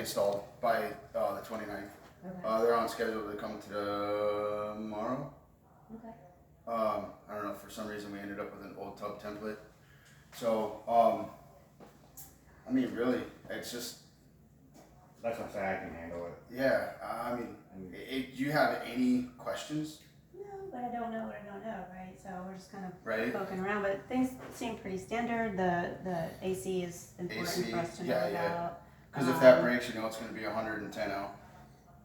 installed by the 29th. Okay. They're on schedule to come tomorrow. Okay. I don't know, for some reason we ended up with an old tub template. So, I mean, really, it's just, That's what I'm saying, I can handle it. yeah, I mean, do you have any questions? No, but I don't know what I don't know, right? So we're just kind of Right. poking around, but things seem pretty standard. The AC is important AC, for us to know yeah. about. Because if that breaks, you know it's going to be 110 out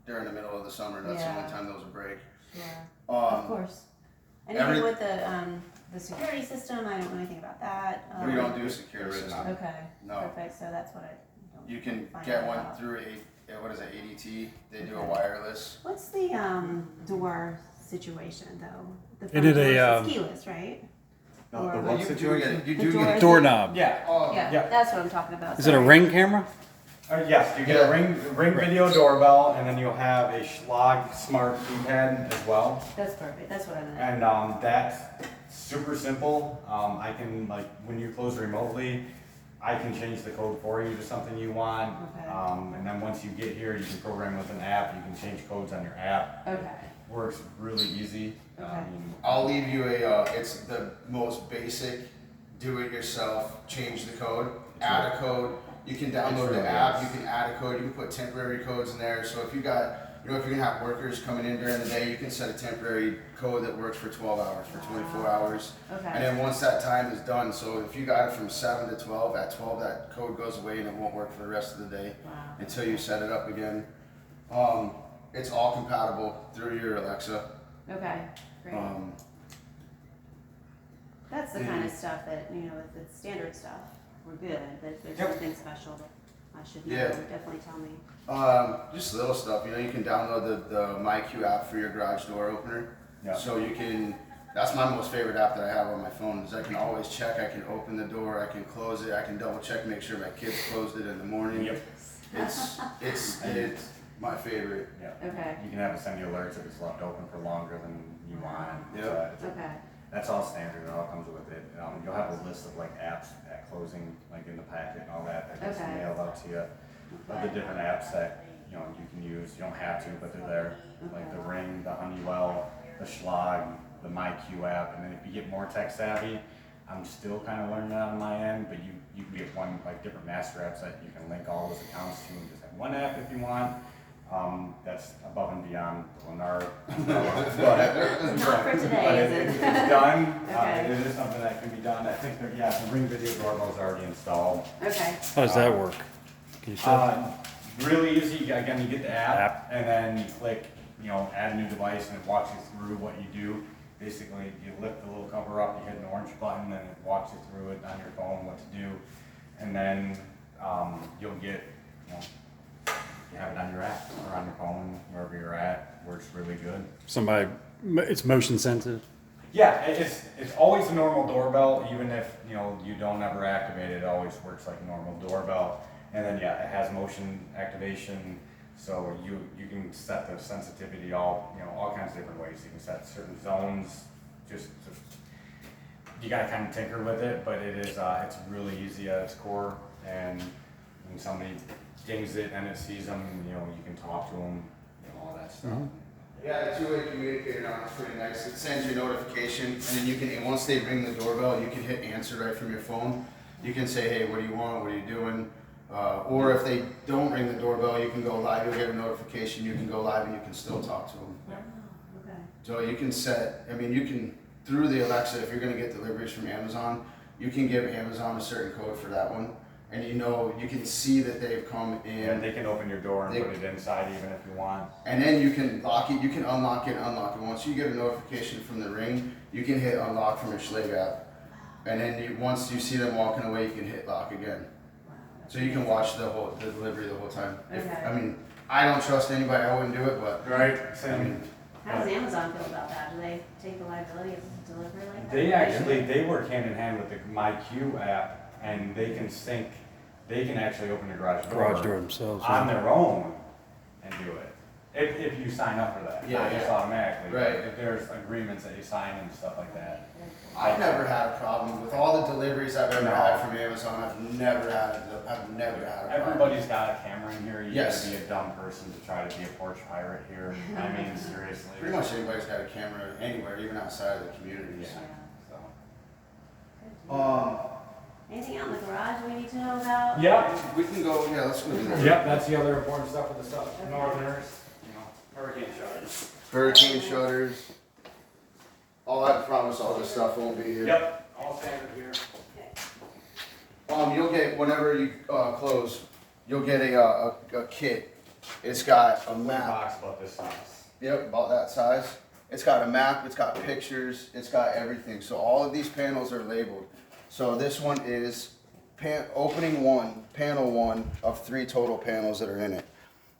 during the middle of the summer. That's the Yeah. only time those will break. Yeah, Um, of course. And with the security system, I don't know anything about that. We don't do security There is system. none. Okay, No. perfect. So that's what I don't You can find get out one about. through what is it, ADT? They do a Okay. wireless. What's the door situation though? The It front is door a, is keyless, right? The Or- what You do situation? get, you The do doors- get. doorknob. Yeah. Yeah, Yeah. that's what I'm talking about. Is it a sorry. Ring camera? Yes, you get Yeah. a ring video doorbell, and then you'll have a Schlag smart keypad as well. That's perfect. That's what I meant. And that's super simple. I can, like, when you close remotely, I can change the code for you to something you want. Okay. And then once you get here, you can program with an app. You can change codes on your app. Okay. Works really easy. Okay. I'll leave you it's the most basic, do it yourself, change the code, add a code. You can download the really app, is. you can add a code, you can put temporary codes in there. So if you got, if you're gonna have workers coming in during the day, you can set a temporary code that works for 12 hours, for 24 hours. Okay. And then once that time is done, so if you got it from 7 to 12, at 12 that code goes away and it won't work for the rest of the day Wow. until you set it up again. It's all compatible through your Alexa. Okay. Great. That's the kind of stuff that, if it's standard stuff, we're good. But if there's Yep. something special that I should know, Yeah. definitely tell me. Just little stuff, you can download the MyQ app for your garage door opener. Yeah. So that's my most favorite app that I have on my phone, is I can always check, I can open the door, I can close it, I can double check, make sure my kids closed it in the morning. Yep. It's my favorite. Yeah. Okay. You can have it send you alerts if it's left open for longer than you want. Yep. Okay. That's all standard. It all comes with it. You'll have a list of like apps at closing, like in the packet and all that gets Okay. mailed out to you. Of the different apps that you can use. You don't have to, but they're there. Like the Ring, the Honeywell, the Schlag, the MyQ app, and then if you get more tech savvy, I'm still kind of learning that on my end. But you can get one like different master apps that you can link all those accounts to and just have one app if you want. That's above and beyond the Lennar. Not for today, but is it's it? done. Okay. It is something that can be done. I think that, the Ring video doorbell is already installed. Okay. How does that work? Can you show? Really easy. Again, you get the app, App. and then you click, add a new device, and it walks you through what you do. Basically, you lift the little cover up, you hit an orange button, and it walks you through it on your phone what to do, and then you'll get, you have it on your app or on your phone, wherever you're at. Works really good. It's motion sensitive. Yeah, it's always a normal doorbell, even if you don't ever activate it. It always works like a normal doorbell. And then it has motion activation, so you can set the sensitivity all kinds of different ways. You can set certain zones. You gotta kind of tinker with it, but it's really easy at its core. And when somebody dings it and it sees them, you can talk to them, all that stuff. Mhm. Yeah, the two-way communicator on it's pretty nice. It sends you a notification, and then you can, once they ring the doorbell, you can hit answer right from your phone. You can say, hey, what do you want? What are you doing? Or if they don't ring the doorbell, you can go live. You'll get a notification. You can go live, and you can still talk to them. Oh, okay. So you can through the Alexa, if you're going to get deliveries from Amazon, you can give Amazon a certain code for that one. And you can see that they've come in. And they can open your door and put it inside even if you want. And then you can lock it, you can unlock it, unlock it. Once you get a notification from the Ring, you can hit unlock from your Schlage app. And then once you see them walking away, you can hit lock again. Wow. So you can watch the delivery the whole time. Okay. I don't trust anybody, I wouldn't do it, but Right. How does Amazon feel about that? Do they take the liability of delivery like that? They work hand in hand with the MyQ app, and they can sync. They can actually open the garage door Themselves. on their own and do it. If you sign up for that, Yeah, not just yeah. automatically. but Right. If there's agreements that you sign and stuff like that. I've never had a problem with all the deliveries I've ever No. had from Amazon. I've never had a problem. Everybody's got a camera in here. You Yes. gotta be a dumb person to try to be a porch pirate here. I mean, seriously. Pretty much anybody's got a camera anywhere, even outside of the communities. Yeah. So. Anything out in the garage we need to know about? Yep. We can go. Yeah, let's go do that. Yep, that's the other important stuff with the stuff. Northerners, hurricane shutters. Hurricane shutters. I promise all this stuff won't be here. Yep, all standard here. You'll get, whenever you close, you'll get a kit. It's got a map. Box about this size. Yep, about that size. It's got a map, it's got pictures, it's got everything. So all of these panels are labeled. So this one is opening 1, panel 1 of 3 total panels that are in it.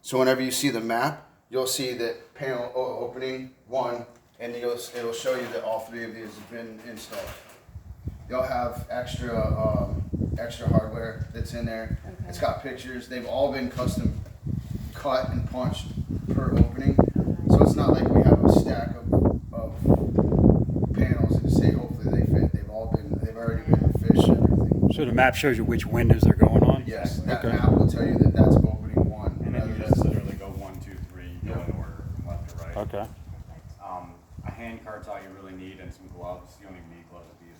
So whenever you see the map, you'll see that panel opening 1, and it'll show you that all 3 of these have been installed. They'll have extra hardware that's in there. Okay. It's got pictures. They've all been custom cut and punched per opening. So it's not like we have a stack of panels and say hopefully they fit. They've already been fished and everything. So the map shows you which windows they're going on? Yes, that Okay. map will tell you that that's opening 1. And then you just literally go 1, 2, 3, go in order from left to right. Okay. A hand card's all you really need and some gloves. You don't even need gloves with these.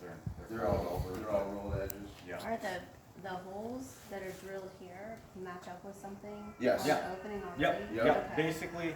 They're all rolled edges. Yeah. Are the holes that are drilled here match up with something? Yes. On Yeah. the opening already? Yep. Yep. Yep. Okay. Basically,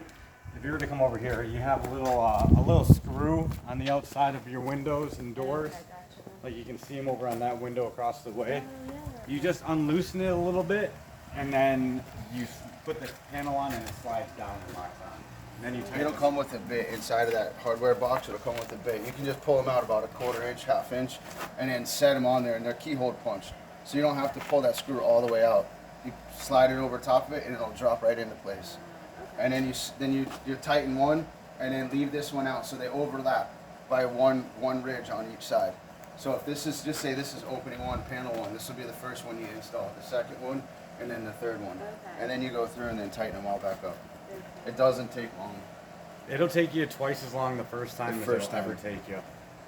if you were to come over here, you have a little screw on the outside of your windows and doors. Okay, gotcha. Like you can see them over on that window across the way. Oh, yeah. You just unloosen it a little bit, and then you put the panel on, and it slides down and locks on. And then you tighten It'll come with a bit inside of that hardware box. It'll come with a bit. You can just pull them out about a 1/4 inch, 1/2 inch, and then set them on there, and they're keyhole punched. So you don't have to pull that screw all the way out. You slide it over top of it, and it'll drop right into place. And then you tighten one, and then leave this one out, so they overlap by one ridge on each side. So if this is, just say this is opening 1, panel 1, this will be the first one you install, the second one, and then the third one. Okay. And then you go through and then tighten them all back up. It doesn't take long. It'll take you twice as long the first time The as first it'll ever time. take you.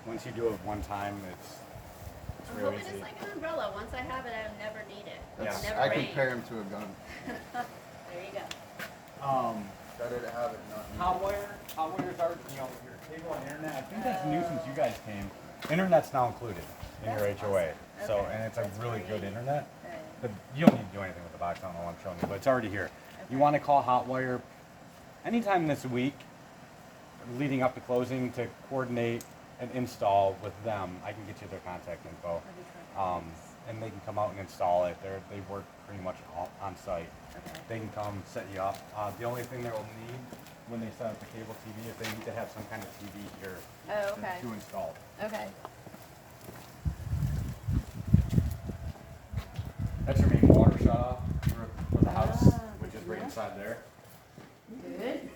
Once you do it one time, it's I'm real hoping easy. it's like an umbrella. Once I have it, I'll never need it. That's, Never I rain. compare him to a gun. There you go. Better to have it not. Hot wires are, your cable and internet. I think that's new since you guys came. Internet's now included in your That's HOA. awesome. So, Okay. and it's a That's really good great. internet. Okay. But you don't need to do anything with the box. I don't know what I'm showing you, but it's already here. You want to call Hotwire anytime this week, leading up to closing, to coordinate an install with them. I can get you their contact info, That'd be perfect. and they can come out and install it. They work pretty much on site. Okay. They can come set you up. The only thing they'll need when they set up the cable TV is they need to have some kind of TV here Oh, okay. to install. Okay. That's your main water shut off for the house, Ah, which is good right enough. inside there. Good.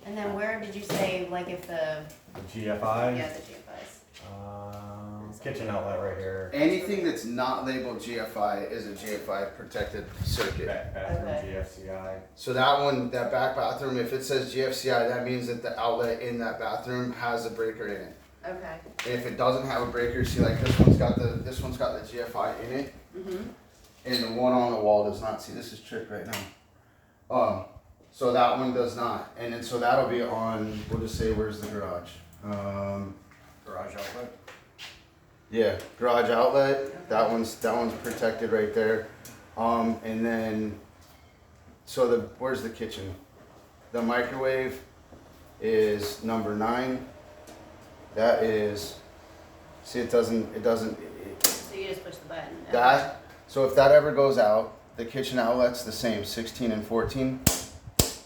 And then where did you say, like, if the, The GFI, yeah, the GFIs? kitchen outlet right here. Anything that's not labeled GFI is a GFI protected circuit. Bathroom Okay. GFCI. So that one, that back bathroom, if it says GFCI, that means that the outlet in that bathroom has a breaker in it. Okay. If it doesn't have a breaker, see, like this one's got the GFI in it, Mm-hmm. and the one on the wall does not. See, this is tripped right now. So that one does not, and then so that'll be on. We'll just say, where's the garage? Garage outlet. Yeah, garage outlet. That one's protected right there. And then, so where's the kitchen? The microwave is number 9. That is. See, it doesn't. So you just push the button. Okay. That. So if that ever goes out, the kitchen outlet's the same, 16 and 14.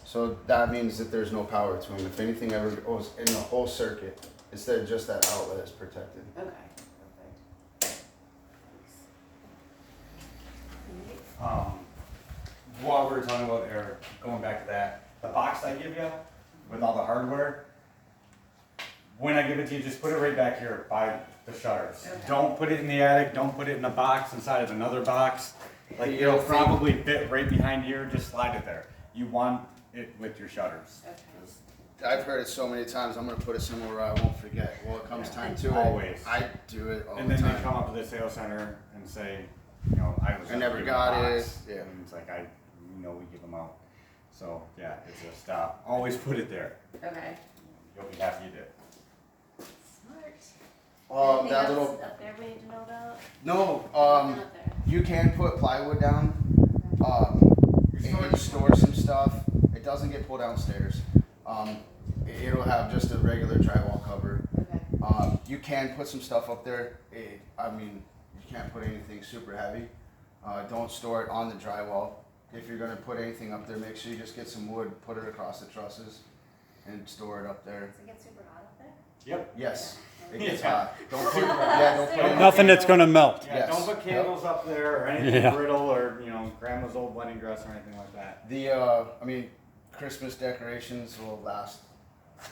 So that means that there's no power to them. If anything ever goes in the whole circuit, instead of just that outlet is protected. Okay. Perfect. While we were talking about, or going back to that, the box I give you with all the hardware, when I give it to you, just put it right back here by the shutters. Okay. Don't put it in the attic, don't put it in a box inside of another box. Like You it'll don't probably fit right behind here, just slide it there. You want it with your shutters. Okay. 'Cause I've heard it so many times. I'm gonna put it somewhere where I won't forget. Well, it comes time to Always. it. I do it all And the then they time. come up to the sales center and say, you know, I was I never given a got box. it. Yeah. And it's like, we give them out. So yeah, it's a stop. Always put it there. Okay. You'll be happy you did. Smart. Anything That else little up there we need to know about? no. Nothing up there. You can put plywood down. Okay. And you store some stuff. It doesn't get pulled downstairs. It'll have just a regular drywall cover. Okay. You can put some stuff up there. You can't put anything super heavy. Don't store it on the drywall. If you're gonna put anything up there, make sure you just get some wood, put it across the trusses, and store it up there. Does it get super hot up there? Yep. Yes, it gets Yeah. hot. Don't put don't put anything- Nothing that's gonna melt. Yeah, Yes. don't put candles up there or anything Yeah. brittle or, grandma's old wedding dress or anything like that. Christmas decorations will last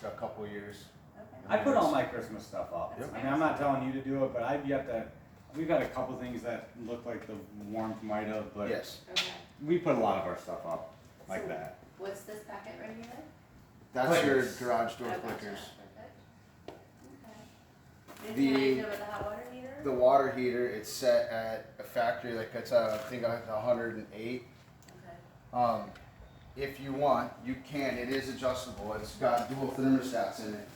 a couple years. Okay. I put all my Christmas stuff up. That's I mean, I'm not telling you to do it, but we've got a couple things that look like the warmth might have, but Yes, Okay. we put a lot of our stuff up like So- that. What's this packet right here? that's your Clickers. garage door Oh, gotcha. clickers. Perfect. Okay. Anything I need The- to know about the hot water heater? The water heater, it's set at a factory like it's I think like 108. Okay. If you want, you can. It is adjustable. It's got dual thermostats in it.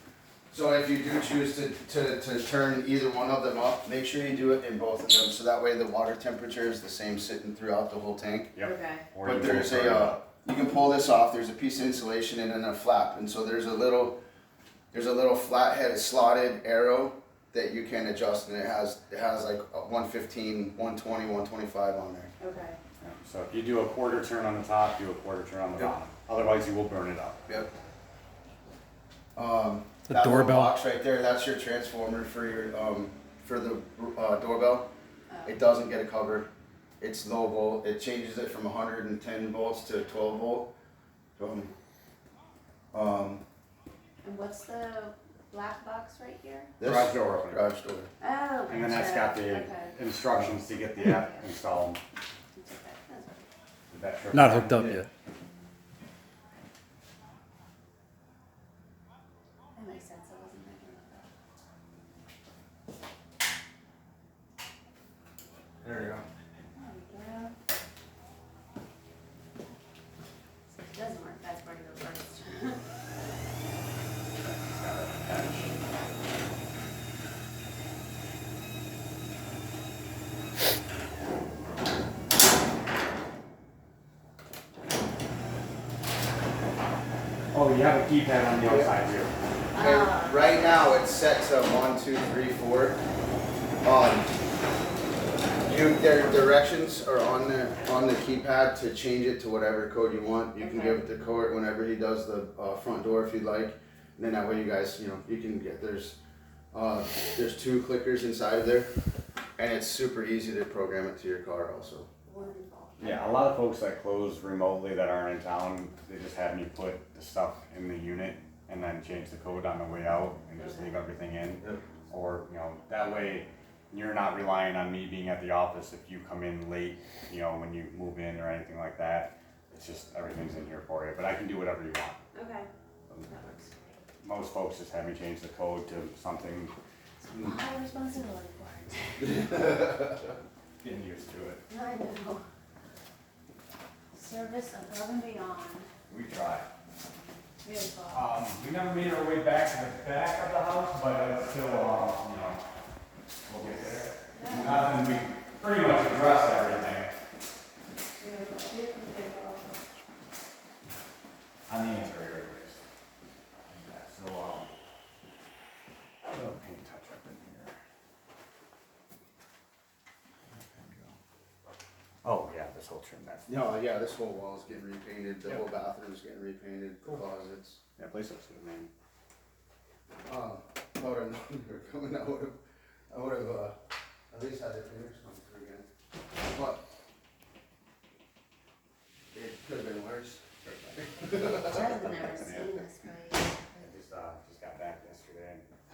So if you do choose to turn either one of them up, make sure you do it in both of them. So that way the water temperature is the same sitting throughout the whole tank. Yep. Okay. Or But you there's can turn it up. you can pull this off. There's a piece of insulation and then a flap. And so there's a little flat-headed slotted arrow that you can adjust, and it has like a 115, 120, 125 on there. Okay. Yeah, so if you do a quarter turn on the top, do a quarter turn on the Yep. bottom. Otherwise, you will burn it up. Yep. The That little doorbell. box right there, that's your transformer for your for the doorbell. Oh. It doesn't get a cover. It's low volt. It changes it from 110 volts to 12 volt. And what's the black box right here? This Garage door opener. garage door. Oh. And then that's got the Okay. instructions to get the app installed. It's okay. That's okay. Did that trip Not down? hooked up Yeah. yet. That makes sense. I wasn't thinking about that. There you go. There we go. So if it doesn't work, that's where to go first. It's got a patch. Oh, you have a keypad on the outside too. And right now it's set to 1, 2, 3, 4. Their directions are on the keypad to change it to whatever code you want. You can Okay. give it the code whenever he does the front door if you'd like. And then that way you guys, you can get there's 2 clickers inside of there, and it's super easy to program it to your car also. Wonderful. Yeah, a lot of folks that close remotely that aren't in town, they just have me put the stuff in the unit and then change the code on the way out and just leave everything in. Yep. Or, that way you're not relying on me being at the office if you come in late, when you move in or anything like that. It's just everything's in here for you, but I can do whatever you want. Okay. That works. Most folks just have me change the code to something, High responsibility for it. getting used to it. I know. Service above and beyond. We try. Beautiful. We never made our way back to the back of the house, but it's still, we'll get there. Nothing, we pretty much addressed everything Beautiful. Beautiful. Beautiful. on the interior at least. Yeah, so, a little paint touch up in here. Oh, yeah, this whole trim, that's, No, yeah, this whole wall's getting repainted. The whole bathroom's getting repainted. The closets. yeah, place looks good, man. I would have known they were coming. I would have at least had their fingers come through again. But